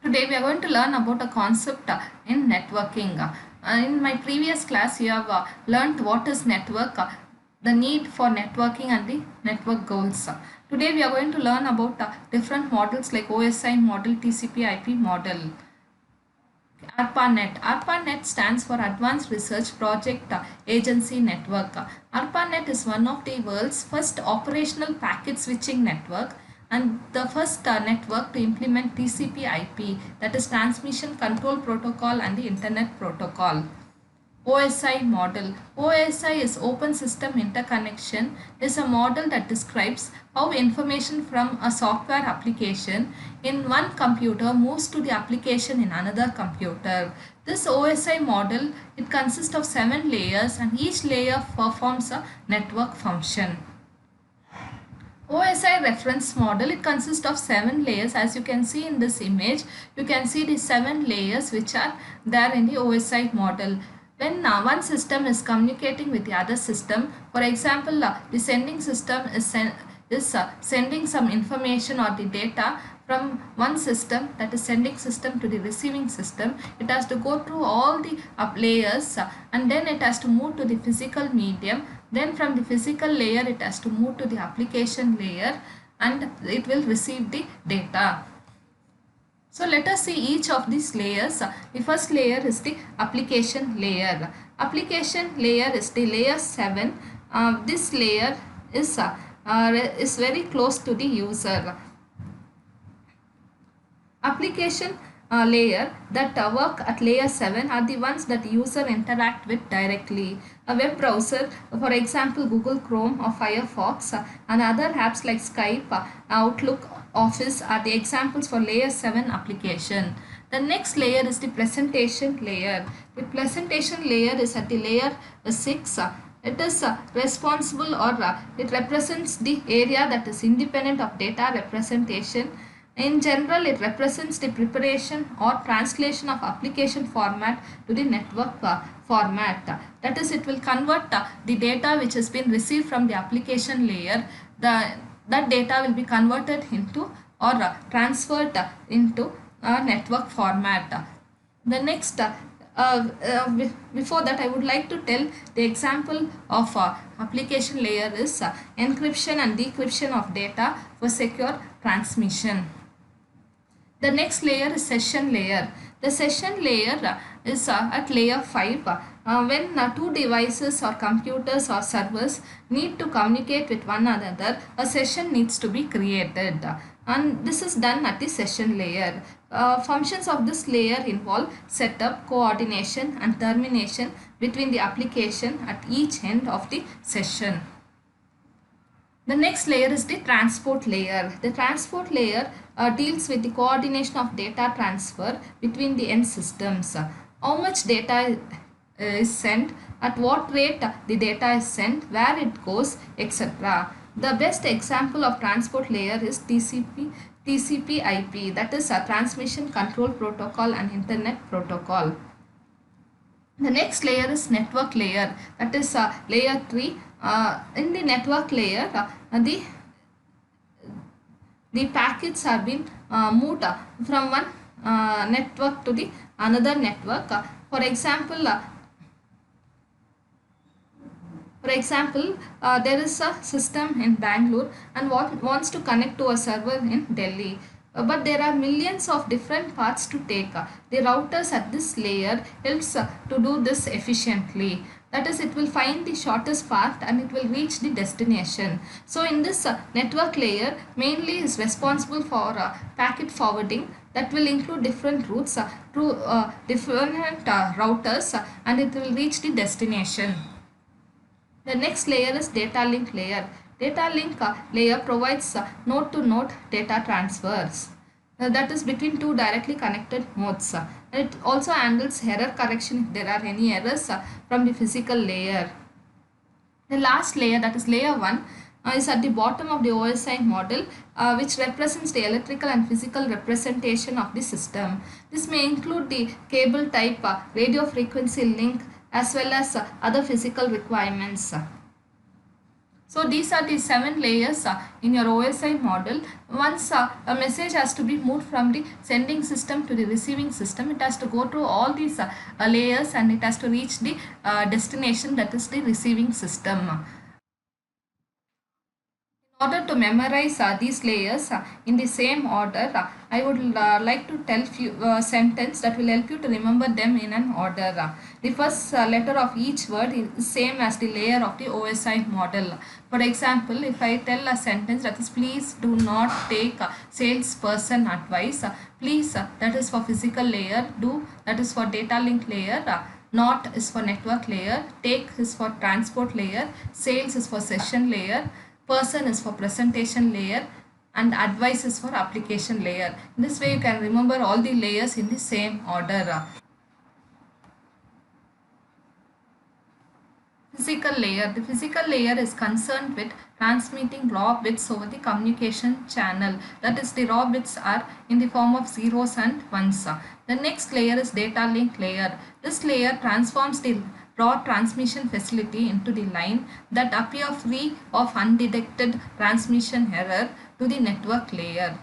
Today we are going to learn about a concept in networking. In my previous class, you have learned what is network, the need for networking and the network goals. Today we are going to learn about different models like OSI model, TCP/IP model. ARPANET. ARPANET stands for Advanced Research Project Agency Network. ARPANET is one of the world's first operational packet switching network and the first network to implement TCP/IP, that is Transmission Control Protocol and the Internet Protocol. OSI model. OSI is Open System Interconnection, is a model that describes how information from a software application in one computer moves to the application in another computer. This OSI model, it consists of 7 layers and each layer performs a network function. OSI reference model, it consists of 7 layers. As you can see in this image, you can see the 7 layers which are there in the OSI model. When one system is communicating with the other system, for example, the sending system is sending some information or the data from one system, that is sending system, to the receiving system. It has to go through all the layers and then it has to move to the physical medium. Then from the physical layer it has to move to the application layer and it will receive the data. So let us see each of these layers. The first layer is the application layer. Application layer is the layer 7. This layer is very close to the user. Application layer that work at layer 7 are the ones that user interact with directly. A web browser, for example Google Chrome or Firefox, and other apps like Skype, Outlook, Office are the examples for layer 7 application. The next layer is the presentation layer. The presentation layer is at the layer 6. It is responsible, or it represents the area that is independent of data representation. In general, it represents the preparation or translation of application format to the network format. That is, it will convert the data which has been received from the application layer. That data will be converted into or transferred into a network format. The next before that, I would like to tell the example of application layer is encryption and decryption of data for secure transmission. The next layer is session layer. The session layer is at layer 5. When two devices or computers or servers need to communicate with one another, a session needs to be created. And this is done at the session layer. Functions of this layer involve setup, coordination and termination between the application at each end of the session. The next layer is the transport layer. The transport layer deals with the coordination of data transfer between the end systems. How much data is sent, at what rate the data is sent, where it goes, etc. The best example of transport layer is TCP/IP, that is a Transmission Control Protocol and Internet Protocol. The next layer is network layer, that is layer 3. In the network layer, the packets have been moved from one network to the another network. For example, there is a system in Bangalore and wants to connect to a server in Delhi. But there are millions of different paths to take. The routers at this layer helps to do this efficiently. That is, it will find the shortest path and it will reach the destination. So in this network layer mainly is responsible for packet forwarding, that will include different routes through different routers, and it will reach the destination. The next layer is data link layer. Data link layer provides node-to-node data transfers. That is between two directly connected nodes. It also handles error correction if there are any errors from the physical layer. The last layer, that is layer 1, is at the bottom of the OSI model, which represents the electrical and physical representation of the system. This may include the cable type, radio frequency link, as well as other physical requirements. So these are the 7 layers in your OSI model. Once a message has to be moved from the sending system to the receiving system, it has to go through all these layers and it has to reach the destination, that is the receiving system. In order to memorize these layers in the same order, I would like to tell few sentence that will help you to remember them in an order. The first letter of each word is same as the layer of the OSI model. For example, if I tell a sentence that is please do not take salesperson advice, please that is for physical layer, do that is for data link layer, not is for network layer, take is for transport layer, sales is for session layer, person is for presentation layer, and advice is for application layer. In this way you can remember all the layers in the same order. Physical layer. The physical layer is concerned with transmitting raw bits over the communication channel. That is, the raw bits are in the form of zeros and ones. The next layer is data link layer. This layer transforms the raw transmission facility into the line that appear free of undetected transmission error to the network layer.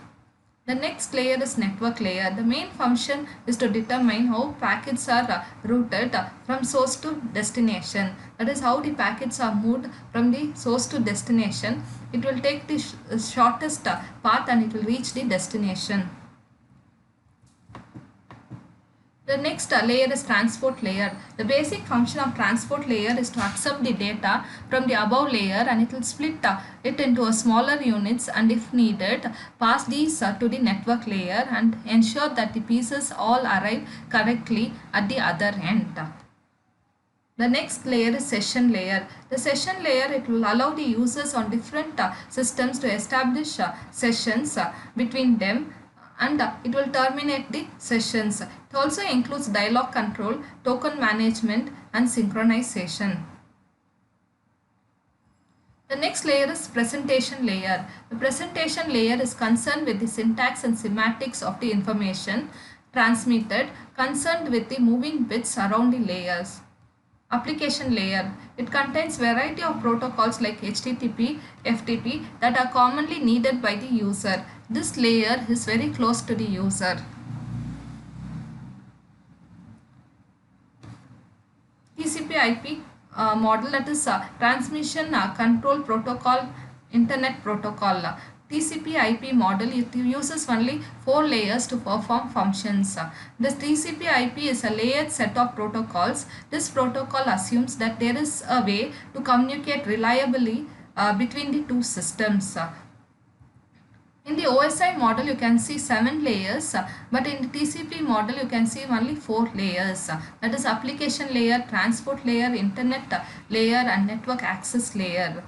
The next layer is network layer. The main function is to determine how packets are routed from source to destination. That is how the packets are moved from the source to destination. It will take the shortest path and it will reach the destination. The next layer is transport layer. The basic function of transport layer is to accept the data from the above layer and it will split it into a smaller units, and if needed pass these to the network layer and ensure that the pieces all arrive correctly at the other end. The next layer is session layer. The session layer, it will allow the users on different systems to establish sessions between them, and it will terminate the sessions. It also includes dialog control, token management and synchronization. The next layer is presentation layer. The presentation layer is concerned with the syntax and semantics of the information transmitted, concerned with the moving bits around the layers. Application layer. It contains variety of protocols like HTTP, FTP that are commonly needed by the user. This layer is very close to the user. TCP/IP model, that is transmission control protocol, internet protocol. TCP/IP model, it uses only 4 layers to perform functions. This TCP/IP is a layered set of protocols. This protocol assumes that there is a way to communicate reliably between the two systems. In the OSI model, you can see 7 layers, but in the TCP model, you can see only 4 layers. That is application layer, transport layer, internet layer, and network access layer.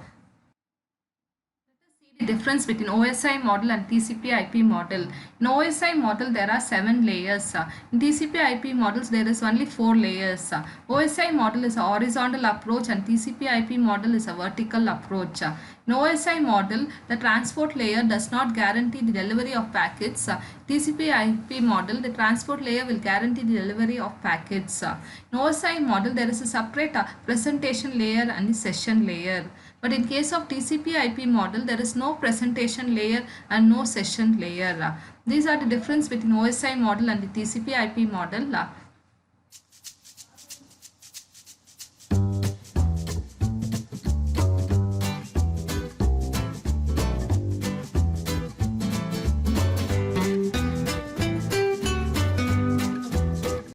The difference between OSI model and TCP/IP model. In OSI model there are 7 layers. In TCP/IP models there is only 4 layers. OSI model is a horizontal approach and TCP/IP model is a vertical approach. In OSI model, the transport layer does not guarantee the delivery of packets. TCP/IP model, the transport layer will guarantee the delivery of packets. In OSI model, there is a separate presentation layer and the session layer. But in case of TCP/IP model, there is no presentation layer and no session layer. These are the difference between OSI model and the TCP/IP model.